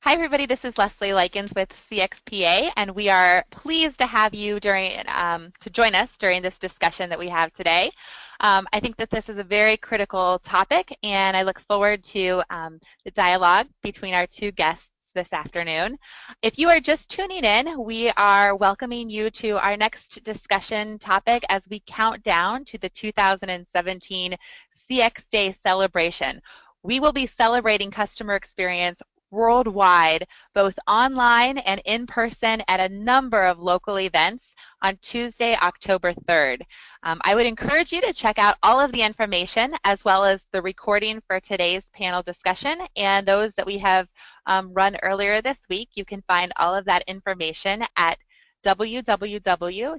Hi, everybody. This is Leslie Likens with CXPA, and we are pleased to have you to join us during this discussion that we have today. I think that this is a very critical topic, and I look forward to the dialogue between our two guests this afternoon. If you are just tuning in, we are welcoming you to our next discussion topic as we count down to the 2017 CX Day celebration. We will be celebrating customer experience worldwide, both online and in person at a number of local events on Tuesday, October 3rd. I would encourage you to check out all of the information as well as the recording for today's panel discussion and those that we have run earlier this week. You can find all of that information at www.cxday.org.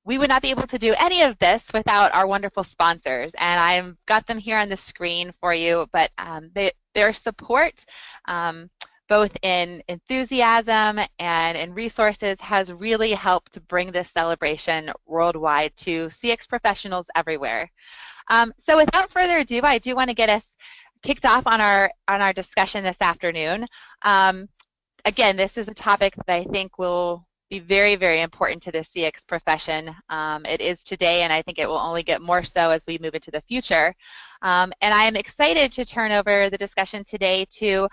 We would not be able to do any of this without our wonderful sponsors, and I've got them here on the screen for you, but their support, both in enthusiasm and in resources, has really helped to bring this celebration worldwide to CX professionals everywhere. So without further ado, I do want to get us kicked off on our discussion this afternoon. Again, this is a topic that I think will be very, very important to the CX profession. It is today, and I think it will only get more so as we move into the future. And I am excited to turn over the discussion today to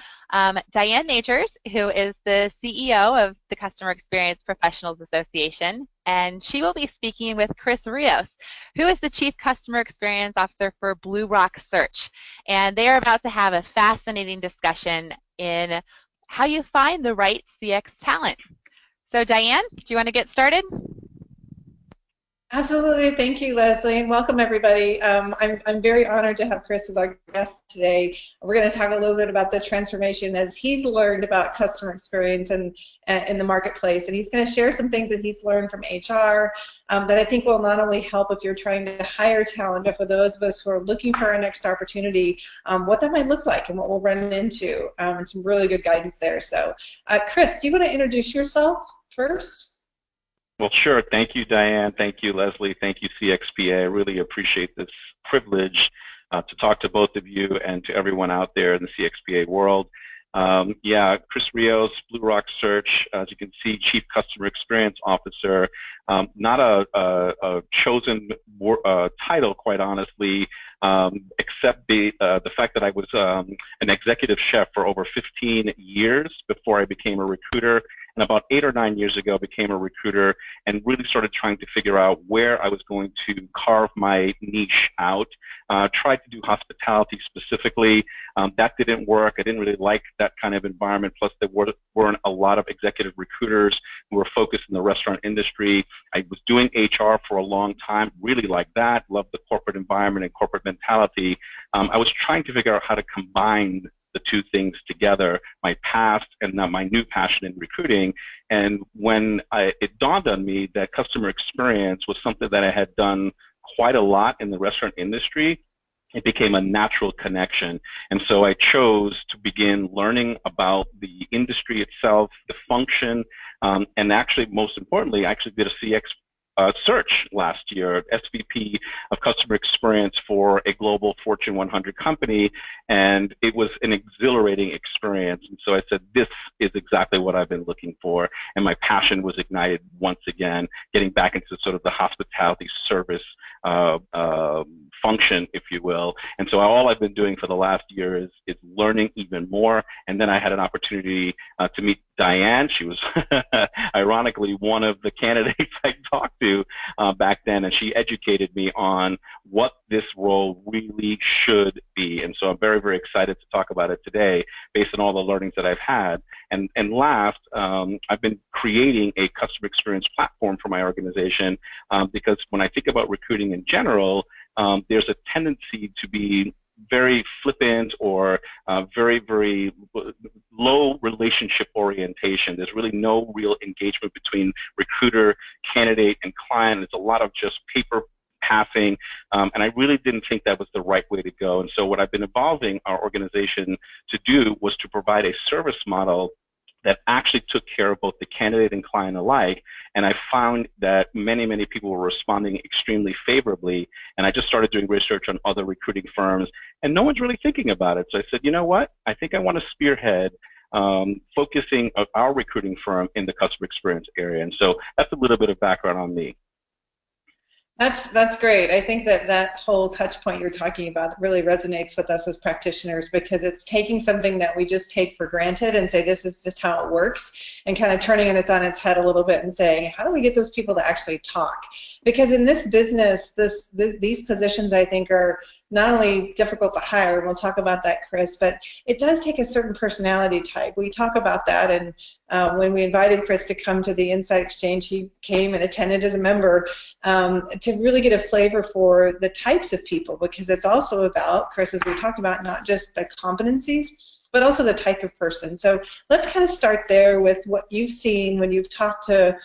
Diane Majors, who is the CEO of the Customer Experience Professionals Association, and she will be speaking with Chris Rios, who is the Chief Customer Experience Officer for BlueRock Search. And they are about to have a fascinating discussion in how you find the right CX talent. So Diane, do you want to get started? Absolutely. Thank you, Leslie, and welcome everybody. I'm very honored to have Chris as our guest today. We're going to talk a little bit about the transformation as he's learned about customer experience and in the marketplace, and he's going to share some things that he's learned from HR that I think will not only help if you're trying to hire talent, but for those of us who are looking for our next opportunity, what that might look like and what we'll run into, and some really good guidance there. So, Chris, do you want to introduce yourself first? Well, sure. Thank you, Diane. Thank you, Leslie. Thank you, CXPA. I really appreciate this privilege to talk to both of you and to everyone out there in the CXPA world. Yeah, Chris Rios, BlueRock Search, as you can see, Chief Customer Experience Officer. Not a chosen title, quite honestly, except the fact that I was an executive chef for over 15 years before I became a recruiter. And about 8 or 9 years ago, became a recruiter and really started trying to figure out where I was going to carve my niche out. Tried to do hospitality specifically. That didn't work. I didn't really like that kind of environment. Plus, there weren't a lot of executive recruiters who were focused in the restaurant industry. I was doing HR for a long time. Really liked that. Loved the corporate environment and corporate mentality. I was trying to figure out how to combine the two things together, my past and now my new passion in recruiting. And when it dawned on me that customer experience was something that I had done quite a lot in the restaurant industry, it became a natural connection. And so I chose to begin learning about the industry itself, the function, and actually, most importantly, I actually did a CX search last year, SVP of Customer Experience for a global Fortune 100 company, and it was an exhilarating experience. And so I said, this is exactly what I've been looking for, and my passion was ignited once again, getting back into sort of the hospitality service function, if you will. And so all I've been doing for the last year is learning even more. And then I had an opportunity to meet Diane. She was ironically one of the candidates I talked to back then, and she educated me on what this role really should be. And so I'm very, very excited to talk about it today based on all the learnings that I've had. And last, I've been creating a customer experience platform for my organization because when I think about recruiting in general, there's a tendency to be very flippant or very, very low relationship orientation. There's really no real engagement between recruiter, candidate, and client. It's a lot of just paper passing, and I really didn't think that was the right way to go. And so what I've been evolving our organization to do was to provide a service model that actually took care of both the candidate and client alike. And I found that many, many people were responding extremely favorably. And I just started doing research on other recruiting firms, and no one's really thinking about it. So I said, you know what? I think I want to spearhead focusing of our recruiting firm in the customer experience area. And so that's a little bit of background on me. That's great. I think that whole touch point you're talking about really resonates with us as practitioners, because it's taking something that we just take for granted and say this is just how it works, and kind of turning it on its head a little bit and saying, how do we get those people to actually talk? Because in this business, these positions, I think, are not only difficult to hire, and we'll talk about that, Chris, but it does take a certain personality type. We talk about that, and when we invited Chris to come to the Insight Exchange, he came and attended as a member to really get a flavor for the types of people, because it's also about, Chris, as we talked about, not just the competencies, but also the type of person. So let's kind of start there with what you've seen when you've talked to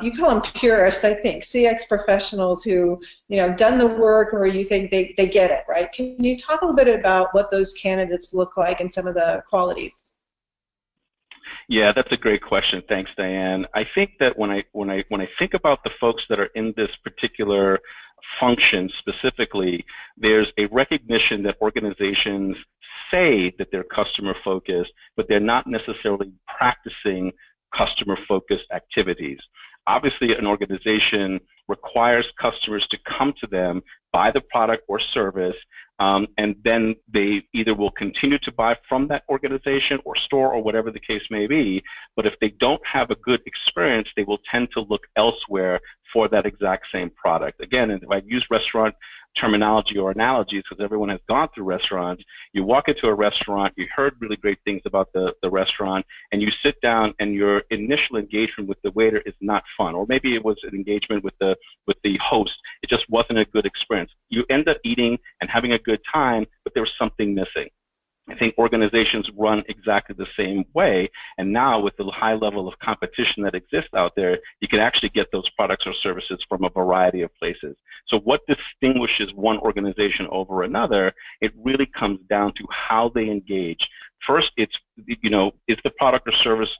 you call them purists, I think, CX professionals who, done the work, or you think they get it, right? Can you talk a little bit about what those candidates look like and some of the qualities? Yeah, that's a great question. Thanks, Diane. I think that when I think about the folks that are in this particular function specifically, there's a recognition that organizations say that they're customer focused, but they're not necessarily practicing customer-focused activities. Obviously, an organization requires customers to come to them, buy the product or service, and then they either will continue to buy from that organization or store or whatever the case may be. But if they don't have a good experience, they will tend to look elsewhere for that exact same product. Again, if I use restaurant terminology or analogies, because everyone has gone through restaurants, you walk into a restaurant, you heard really great things about the restaurant, and you sit down and your initial engagement with the waiter is not fun, or maybe it was an engagement with the host, it just wasn't a good experience. You end up eating and having a good time, but there was something missing. I think organizations run exactly the same way, and now with the high level of competition that exists out there, you can actually get those products or services from a variety of places. So what distinguishes one organization over another, it really comes down to how they engage. First, it's, is the product or service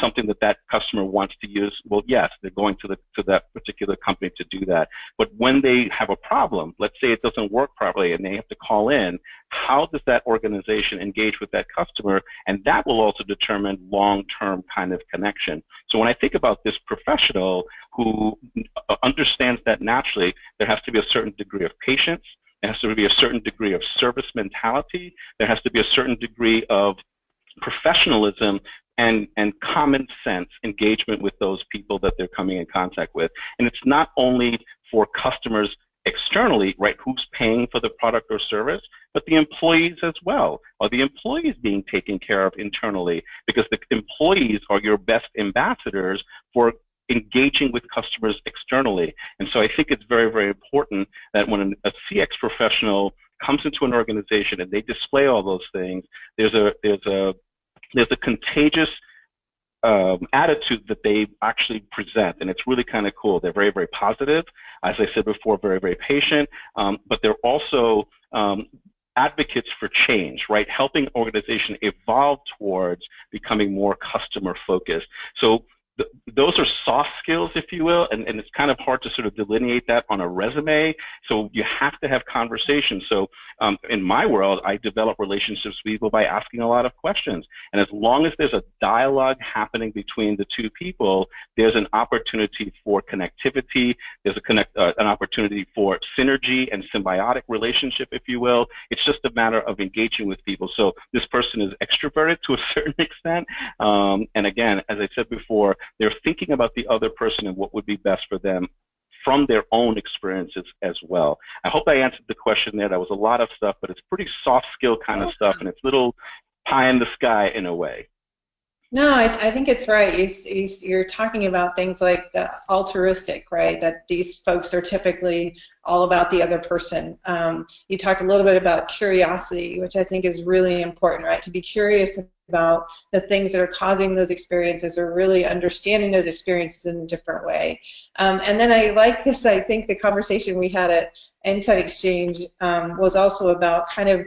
something that customer wants to use? Well, yes, they're going to that particular company to do that. But when they have a problem, let's say it doesn't work properly and they have to call in, how does that organization engage with that customer? And that will also determine long-term kind of connection. So when I think about this professional who understands that naturally, there has to be a certain degree of patience, there has to be a certain degree of service mentality, there has to be a certain degree of professionalism and common sense engagement with those people that they're coming in contact with. And it's not only for customers externally, right, who's paying for the product or service, but the employees as well. Are the employees being taken care of internally? Because the employees are your best ambassadors for engaging with customers externally. And so I think it's very, very important that when a CX professional comes into an organization and they display all those things, there's a contagious attitude that they actually present, and it's really kind of cool. They're very, very positive, as I said before, very, very patient, but they're also advocates for change, right? Helping organization evolve towards becoming more customer focused. So those are soft skills, if you will, and it's kind of hard to sort of delineate that on a resume. So you have to have conversations. So in my world, I develop relationships with people by asking a lot of questions. And as long as there's a dialogue happening between the two people, there's an opportunity for connectivity. There's an opportunity for synergy and symbiotic relationship, if you will. It's just a matter of engaging with people. So this person is extroverted to a certain extent. And again, as I said before, they're thinking about the other person and what would be best for them from their own experiences as well. I hope I answered the question there. That was a lot of stuff, but it's pretty soft skill kind of stuff, and it's little pie in the sky in a way. No, I think it's right. You're talking about things like the altruistic, right? That these folks are typically all about the other person. You talked a little bit about curiosity, which I think is really important, right? To be curious about the things that are causing those experiences, or really understanding those experiences in a different way. And then I like this, I think the conversation we had at Insight Exchange was also about kind of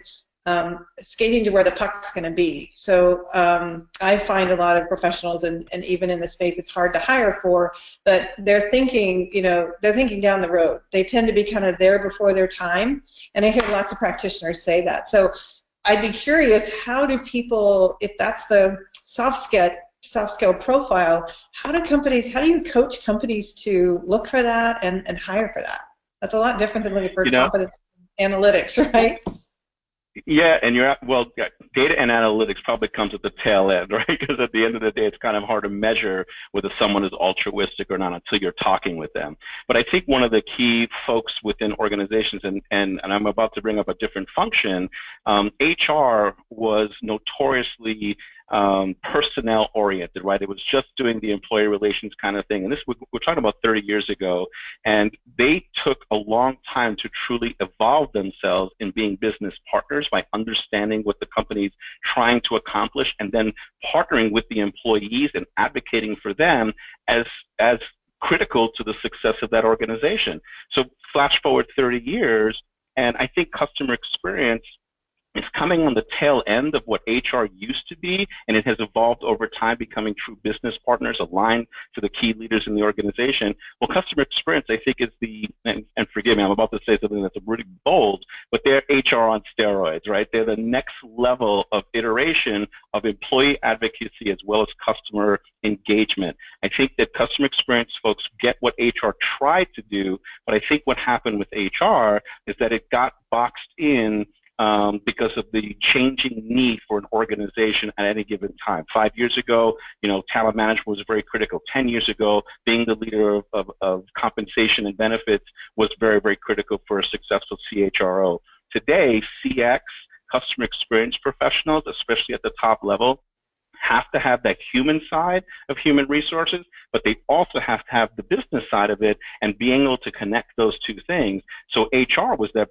skating to where the puck's going to be. So I find a lot of professionals, and even in the space, it's hard to hire for, but they're thinking, they're thinking down the road. They tend to be kind of there before their time, and I hear lots of practitioners say that. So I'd be curious, how do people, if that's the soft skill profile, how do you coach companies to look for that and hire for that? That's a lot different than looking for competence analytics, right? Yeah, and data and analytics probably comes at the tail end, right? Because at the end of the day, it's kind of hard to measure whether someone is altruistic or not until you're talking with them. But I think one of the key folks within organizations, and I'm about to bring up a different function, HR was notoriously personnel oriented, right? It was just doing the employee relations kind of thing. And this, we're talking about 30 years ago, and they took a long time to truly evolve themselves in being business partners by understanding what the company's trying to accomplish, and then partnering with the employees and advocating for them as critical to the success of that organization. So flash forward 30 years, and I think customer experience is coming on the tail end of what HR used to be, and it has evolved over time, becoming true business partners aligned to the key leaders in the organization. Well, customer experience, I think, is and forgive me, I'm about to say something that's really bold, but they're HR on steroids, right? They're the next level of iteration of employee advocacy as well as customer engagement. I think that customer experience folks get what HR tried to do, but I think what happened with HR is that it got boxed in because of the changing need for an organization at any given time. 5 years ago, talent management was very critical. 10 years ago, being the leader of compensation and benefits was very, very critical for a successful CHRO. Today, CX, customer experience professionals, especially at the top level, have to have that human side of human resources, but they also have to have the business side of it and being able to connect those two things. So HR was that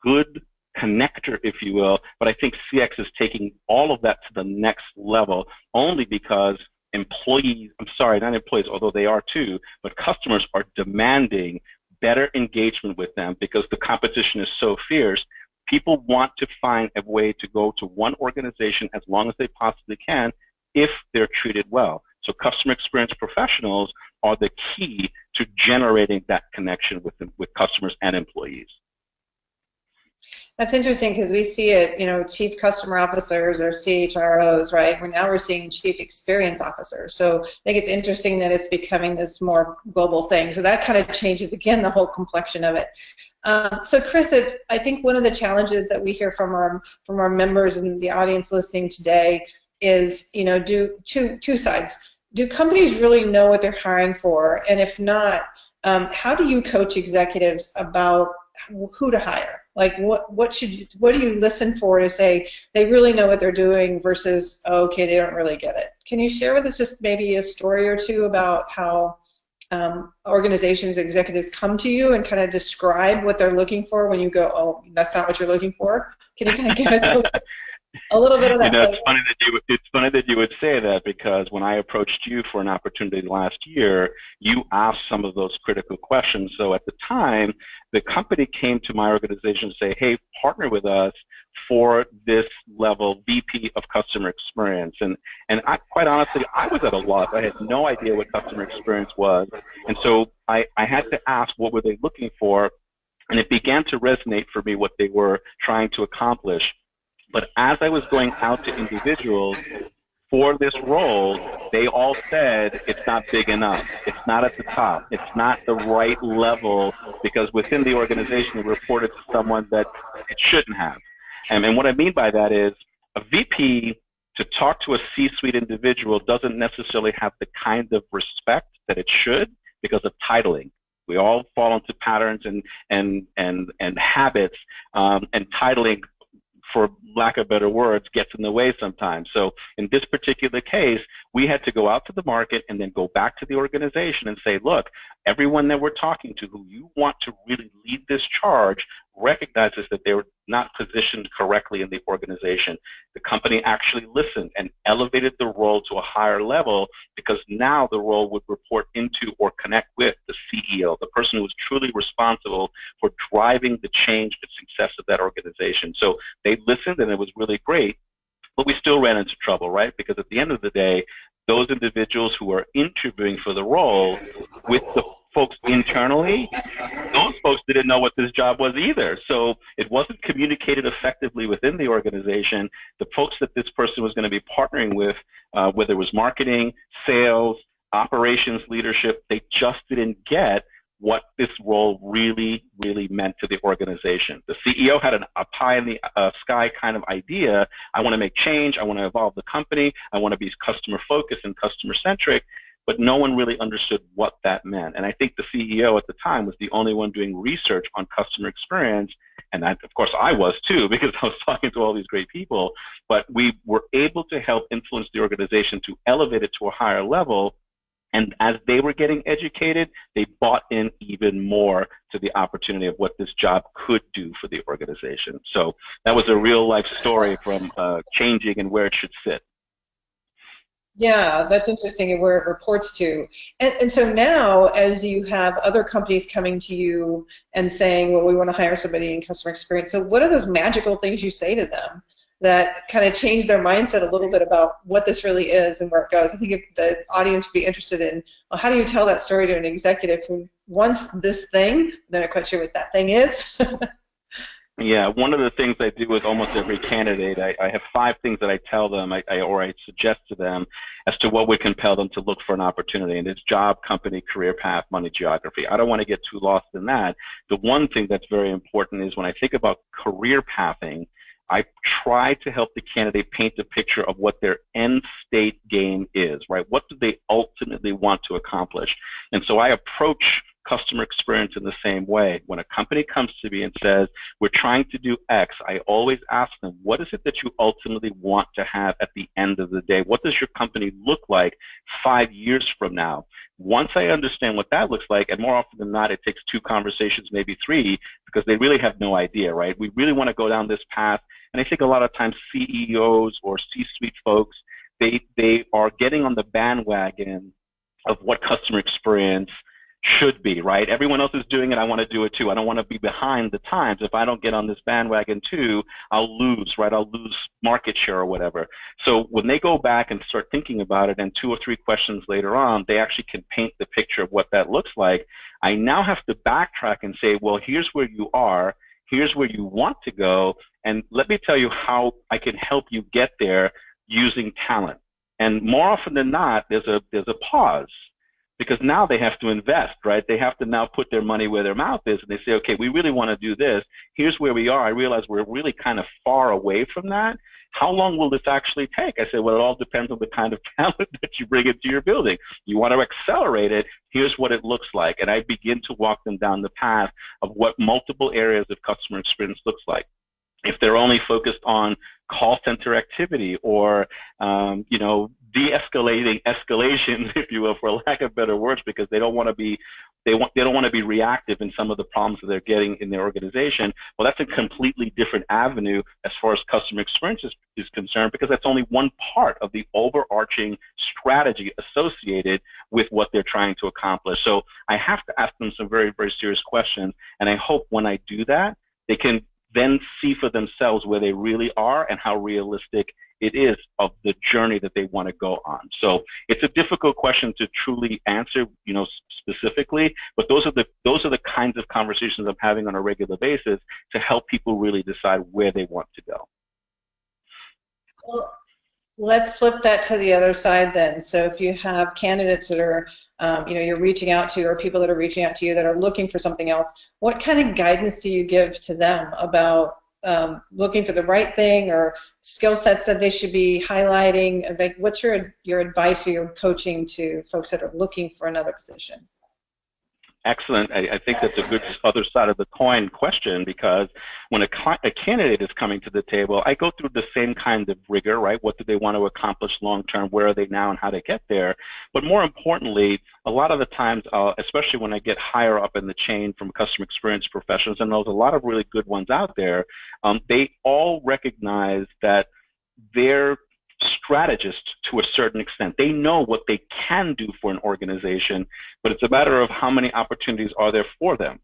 good connector, if you will, but I think CX is taking all of that to the next level only because employees, I'm sorry, not employees, although they are too, but customers are demanding better engagement with them because the competition is so fierce. People want to find a way to go to one organization as long as they possibly can if they're treated well. So customer experience professionals are the key to generating that connection with customers and employees. That's interesting because we see it, chief customer officers or CHROs, right? Now we're seeing chief experience officers. So I think it's interesting that it's becoming this more global thing. So that kind of changes, again, the whole complexion of it. So Chris, I think one of the challenges that we hear from our members and the audience listening today is, do two sides. Do companies really know what they're hiring for? And if not, how do you coach executives about who to hire? Like what do you listen for to say they really know what they're doing versus, oh, okay, they don't really get it? Can you share with us just maybe a story or two about how organizations, executives come to you and kind of describe what they're looking for when you go, oh, that's not what you're looking for? Can you kind of give us a little bit of that? It's funny that you would say that, because when I approached you for an opportunity last year, you asked some of those critical questions. So at the time, the company came to my organization and say, hey, partner with us for this level, VP of customer experience. And I, quite honestly, I was at a loss. I had no idea what customer experience was. And so I had to ask, what were they looking for? And it began to resonate for me what they were trying to accomplish. But as I was going out to individuals for this role, they all said it's not big enough. It's not at the top. It's not the right level, because within the organization it reported to someone that it shouldn't have. And what I mean by that is a VP to talk to a C-suite individual doesn't necessarily have the kind of respect that it should because of titling. We all fall into patterns and habits, and titling, for lack of better words, gets in the way sometimes. So in this particular case, we had to go out to the market and then go back to the organization and say, look, everyone that we're talking to who you want to really lead this charge recognizes that they were not positioned correctly in the organization. The company actually listened and elevated the role to a higher level, because now the role would report into or connect with the CEO, the person who was truly responsible for driving the change and success of that organization. So they listened, and it was really great, but we still ran into trouble, right? Because at the end of the day, those individuals who were interviewing for the role with the folks internally, those folks didn't know what this job was either. So it wasn't communicated effectively within the organization. The folks that this person was going to be partnering with, whether it was marketing, sales, operations, leadership, they just didn't get what this role really, really meant to the organization. The CEO had a pie in the sky kind of idea. I want to make change. I want to evolve the company. I want to be customer focused and customer centric. But no one really understood what that meant. And I think the CEO at the time was the only one doing research on customer experience. And of course, I was too, because I was talking to all these great people. But we were able to help influence the organization to elevate it to a higher level. And as they were getting educated, they bought in even more to the opportunity of what this job could do for the organization. So that was a real life story from changing and where it should sit. Yeah, that's interesting, and where it reports to. And so now, as you have other companies coming to you and saying, well, we want to hire somebody in customer experience, so what are those magical things you say to them that kind of change their mindset a little bit about what this really is and where it goes? I think if the audience would be interested in, well, how do you tell that story to an executive who wants this thing, they're not quite sure what that thing is? Yeah, one of the things I do with almost every candidate, I have 5 things that I tell them or I suggest to them as to what would compel them to look for an opportunity. And it's job, company, career path, money, geography. I don't want to get too lost in that. The one thing that's very important is when I think about career pathing, I try to help the candidate paint a picture of what their end state game is, right? What do they ultimately want to accomplish? And so I approach customer experience in the same way. When a company comes to me and says, we're trying to do X, I always ask them, what is it that you ultimately want to have at the end of the day? What does your company look like 5 years from now? Once I understand what that looks like, and more often than not, it takes 2 conversations, maybe 3, because they really have no idea, right? We really want to go down this path. And I think a lot of times CEOs or C-suite folks, they are getting on the bandwagon of what customer experience should be, right? Everyone else is doing it, I want to do it too. I don't want to be behind the times. If I don't get on this bandwagon too, I'll lose, right? I'll lose market share or whatever. So when they go back and start thinking about it, and 2 or 3 questions later on, they actually can paint the picture of what that looks like. I now have to backtrack and say, well, here's where you are, here's where you want to go, and let me tell you how I can help you get there using talent. And more often than not, there's a pause, because now they have to invest, right? They have to now put their money where their mouth is, and they say, okay, we really want to do this. Here's where we are. I realize we're really kind of far away from that. How long will this actually take? I said, well, it all depends on the kind of talent that you bring into your building. You want to accelerate it, here's what it looks like. And I begin to walk them down the path of what multiple areas of customer experience looks like. If they're only focused on call center activity or, you know, de-escalating escalations, if you will, for lack of better words, because they don't want to be they don't want to be reactive in some of the problems that they're getting in their organization. Well, that's a completely different avenue as far as customer experience is concerned, because that's only one part of the overarching strategy associated with what they're trying to accomplish. So I have to ask them some very, very serious questions, and I hope when I do that, they can then see for themselves where they really are and how realistic it is of the journey that they want to go on. So it's a difficult question to truly answer, you know, specifically, but those are the kinds of conversations I'm having on a regular basis to help people really decide where they want to go. Well, let's flip that to the other side then. So if you have candidates that are, you know, you're reaching out to, or people that are reaching out to you that are looking for something else, what kind of guidance do you give to them about looking for the right thing, or skill sets that they should be highlighting? Like, what's your advice or your coaching to folks that are looking for another position? Excellent. I think that's a good other side of the coin question, because when a candidate is coming to the table, I go through the same kind of rigor, right? What do they want to accomplish long term? Where are they now and how to get there? But more importantly, a lot of the times, especially when I get higher up in the chain from customer experience professionals, and there's a lot of really good ones out there, they all recognize that they're strategists to a certain extent. They know what they can do for an organization, but it's a matter of how many opportunities are there for them.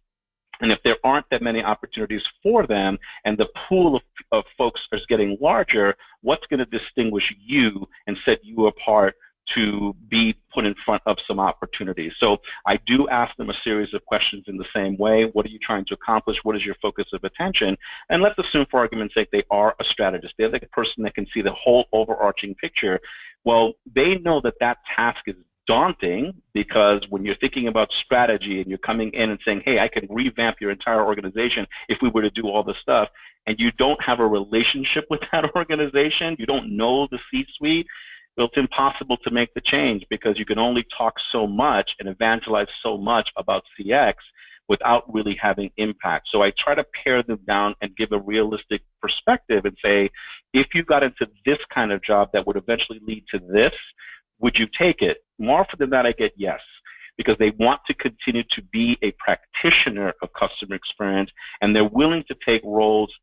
And if there aren't that many opportunities for them and the pool of folks is getting larger, what's going to distinguish you and set you apart to be put in front of some opportunities? So I do ask them a series of questions in the same way. What are you trying to accomplish? What is your focus of attention? And let's assume, for argument's sake, they are a strategist. They're the person that can see the whole overarching picture. Well, they know that that task is daunting, because when you're thinking about strategy and you're coming in and saying, hey, I can revamp your entire organization if we were to do all this stuff, and you don't have a relationship with that organization, you don't know the C-suite, well, it's impossible to make the change, because you can only talk so much and evangelize so much about CX without really having impact. So I try to pare them down and give a realistic perspective and say, if you got into this kind of job that would eventually lead to this, would you take it? More often than that, I get yes, because they want to continue to be a practitioner of customer experience, and they're willing to take roles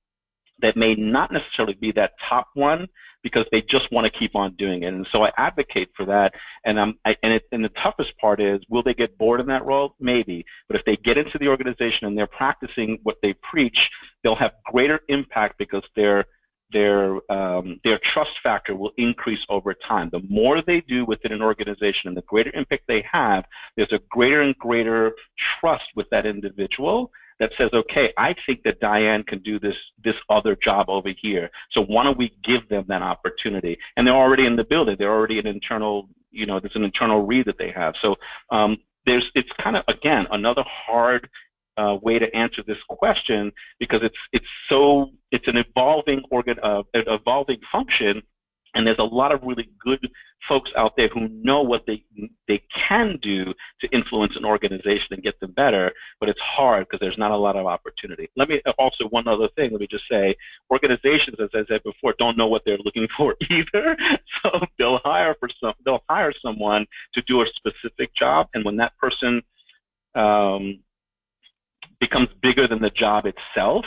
that may not necessarily be that top one, because they just want to keep on doing it. And so I advocate for that. And the toughest part is, will they get bored in that role? Maybe. But if they get into the organization and they're practicing what they preach, they'll have greater impact, because their trust factor will increase over time. The more they do within an organization and the greater impact they have, there's a greater and greater trust with that individual that says, okay, I think that Diane can do this other job over here, so why don't we give them that opportunity? And they're already in the building. They're already an internal, there's an internal read that they have. So it's kind of, again, another hard way to answer this question, because it's an evolving function, and there's a lot of really good folks out there who know what they can do to influence an organization and get them better, but it's hard because there's not a lot of opportunity. Let me also, one other thing, let me just say, organizations, as I said before, don't know what they're looking for either. So they'll hire someone to do a specific job, and when that person becomes bigger than the job itself,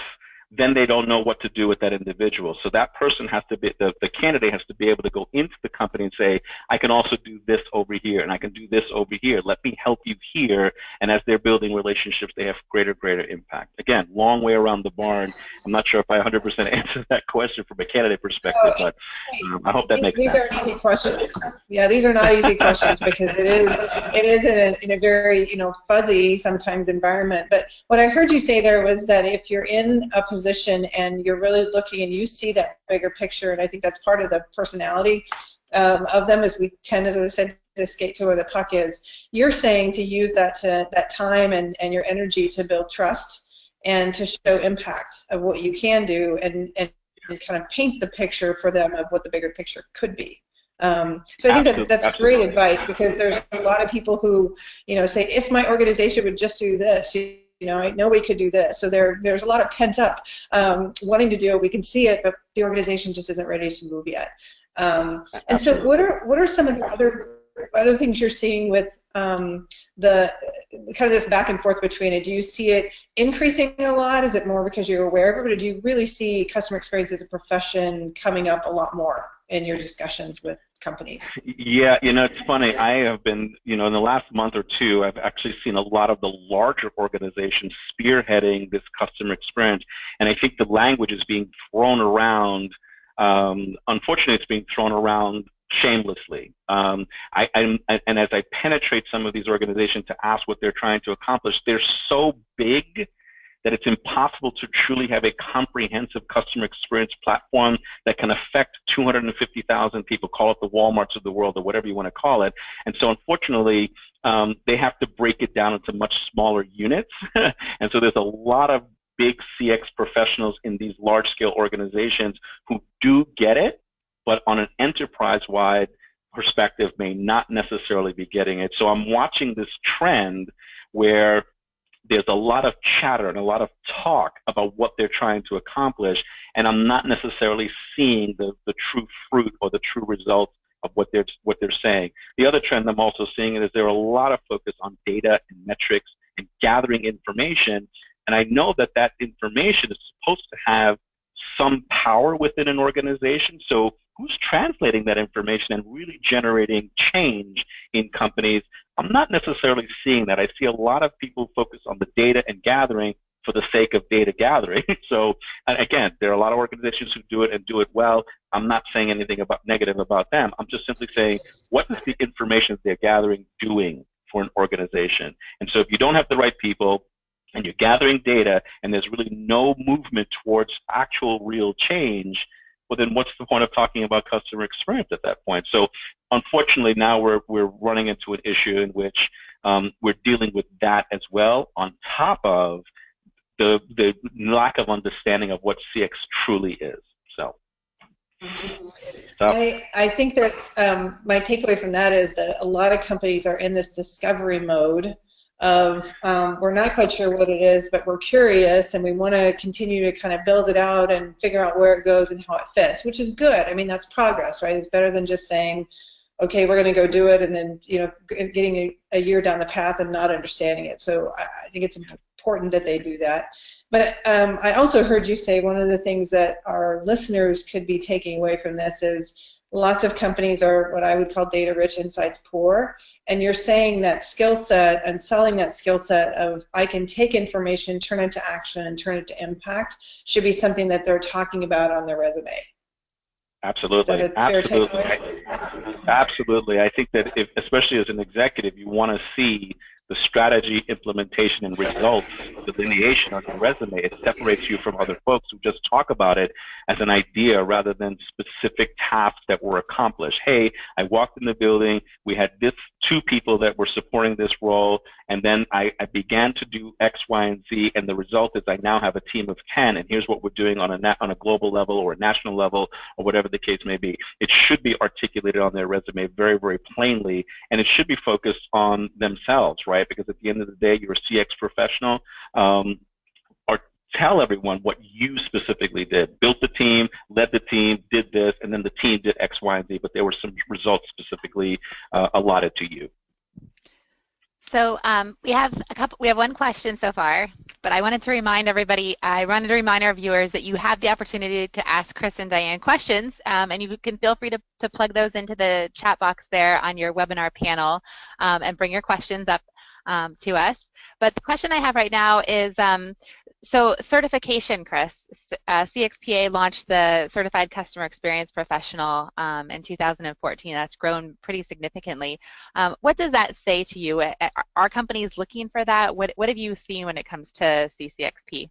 then they don't know what to do with that individual. So that person has to be, the candidate has to be able to go into the company and say, I can also do this over here, and I can do this over here. Let me help you here. And as they're building relationships, they have greater impact. Again, long way around the barn. I'm not sure if I 100% answered that question from a candidate perspective, but I hope that makes sense. These aren't easy questions. Yeah, these are not easy questions, because it is in a very fuzzy sometimes environment. But what I heard you say there was that if you're in a position and you're really looking and you see that bigger picture, and I think that's part of the personality of them, as we tend, as I said, to skate to where the puck is. You're saying to use that time and your energy to build trust and to show impact of what you can do, and kind of paint the picture for them of what the bigger picture could be. So I think that's great advice, because there's a lot of people who say, if my organization would just do this, I know we could do this. So there's a lot of pent up wanting to do it. We can see it, but the organization just isn't ready to move yet. And so what are some of the other things you're seeing with the kind of this back and forth between it? Do you see it increasing a lot? Is it more because you're aware of it, or do you really see customer experience as a profession coming up a lot more in your discussions with companies? Yeah, it's funny. I have been, in the last month or two, I've actually seen a lot of the larger organizations spearheading this customer experience, and I think the language is being thrown around. Unfortunately, it's being thrown around shamelessly. And as I penetrate some of these organizations to ask what they're trying to accomplish, they're so big that it's impossible to truly have a comprehensive customer experience platform that can affect 250,000 people, call it the Walmarts of the world or whatever you want to call it. And so unfortunately, they have to break it down into much smaller units. And so there's a lot of big CX professionals in these large-scale organizations who do get it, but on an enterprise-wide perspective may not necessarily be getting it. So I'm watching this trend where there's a lot of chatter and a lot of talk about what they're trying to accomplish, and I'm not necessarily seeing the true fruit or the true results of what they're saying. The other trend I'm also seeing is there are a lot of focus on data and metrics and gathering information, and I know that that information is supposed to have some power within an organization. So who's translating that information and really generating change in companies? I'm not necessarily seeing that. I see a lot of people focus on the data and gathering for the sake of data gathering. So again, there are a lot of organizations who do it and do it well. I'm not saying anything negative about them. I'm just simply saying, what is the information they're gathering doing for an organization? And so if you don't have the right people, and you're gathering data, and there's really no movement towards actual real change, well, then what's the point of talking about customer experience at that point? So unfortunately, now we're running into an issue in which we're dealing with that as well, on top of the lack of understanding of what CX truly is. So. I think that's my takeaway from that is that a lot of companies are in this discovery mode of we're not quite sure what it is, but we're curious and we want to continue to kind of build it out and figure out where it goes and how it fits, which is good. I mean, that's progress, right? It's better than just saying, okay, we're going to go do it and then, you know, getting a year down the path and not understanding it. So I think it's important that they do that. But I also heard you say one of the things that our listeners could be taking away from this is lots of companies are what I would call data rich, insights poor. And you're saying that skill set and selling that skill set of I can take information, turn it to action, and turn it to impact should be something that they're talking about on their resume. Absolutely. Absolutely. I think that especially as an executive, you want to see the strategy, implementation, and results delineation on your resume. It separates you from other folks who just talk about it as an idea rather than specific tasks that were accomplished. Hey, I walked in the building, we had this 2 people that were supporting this role, and then I began to do X, Y, and Z, and the result is I now have a team of 10, and here's what we're doing on a global level or a national level or whatever the case may be. It should be articulated on their resume very, very plainly, and it should be focused on themselves, right? Because at the end of the day, you're a CX professional. Or tell everyone what you specifically did. Built the team, led the team, did this, and then the team did X, Y, and Z, but there were some results specifically allotted to you. So we have one question so far, but I wanted to remind everybody, I wanted to remind our viewers that you have the opportunity to ask Chris and Diane questions, and you can feel free to plug those into the chat box there on your webinar panel and bring your questions up to us. But the question I have right now is, so certification, Chris. CXPA launched the Certified Customer Experience Professional in 2014. That's grown pretty significantly. What does that say to you? Are companies looking for that? What have you seen when it comes to CCXP?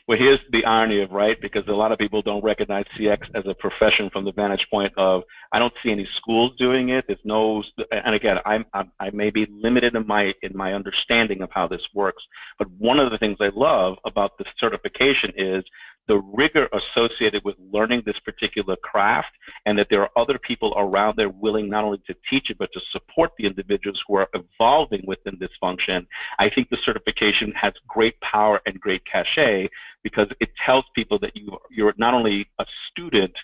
Well, here's the irony of, right, because a lot of people don't recognize CX as a profession from the vantage point of, I don't see any schools doing it. There's no, and again, I may be limited in my understanding of how this works, but one of the things I love about the certification is the rigor associated with learning this particular craft, and that there are other people around there willing not only to teach it, but to support the individuals who are evolving within this function. I think the certification has great power and great cachet because it tells people that you're not only a student,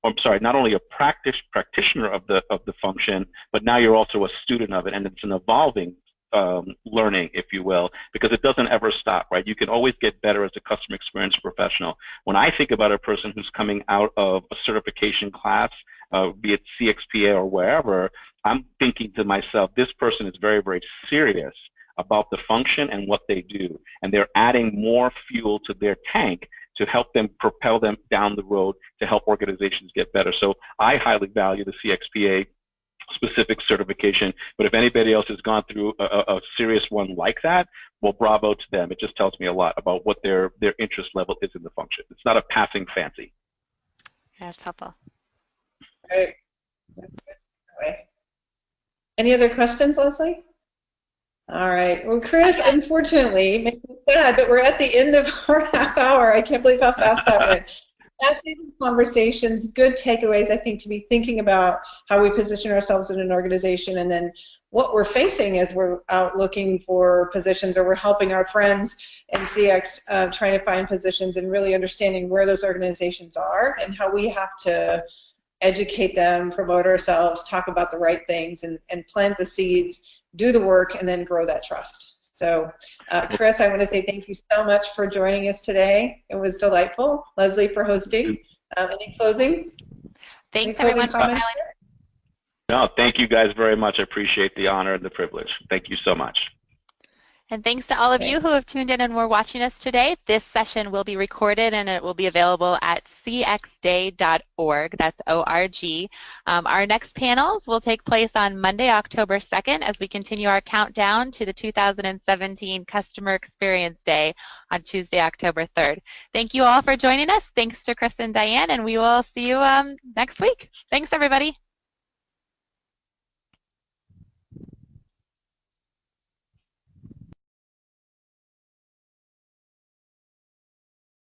not only a practitioner of the function, but now you're also a student of it, and it's an evolving learning, if you will, because it doesn't ever stop, right? You can always get better as a customer experience professional. When I think about a person who's coming out of a certification class, be it CXPA or wherever, I'm thinking to myself, this person is very, very serious about the function and what they do, and they're adding more fuel to their tank to help them propel them down the road to help organizations get better. So I highly value the CXPA specific certification, but if anybody else has gone through a serious one like that, well, bravo to them. It just tells me a lot about what their interest level is in the function. It's not a passing fancy. That's helpful. Right. Any other questions, Leslie? All right. Well, Chris, unfortunately, it makes me sad, but we're at the end of our half hour. I can't believe how fast that went. Fascinating conversations, good takeaways, I think, to be thinking about how we position ourselves in an organization and then what we're facing as we're out looking for positions, or we're helping our friends in CX trying to find positions, and really understanding where those organizations are and how we have to educate them, promote ourselves, talk about the right things, and plant the seeds, do the work, and then grow that trust. So, Chris, I want to say thank you so much for joining us today. It was delightful. Leslie for hosting. Any closings? Thanks, Any everyone, closing comments? No, thank you guys very much. I appreciate the honor and the privilege. Thank you so much. And thanks to all of you who have tuned in and were watching us today. This session will be recorded and it will be available at cxday.org. That's O-R-G. Our next panels will take place on Monday, October 2nd, as we continue our countdown to the 2017 Customer Experience Day on Tuesday, October 3rd. Thank you all for joining us. Thanks to Chris and Diane, and we will see you next week. Thanks, everybody.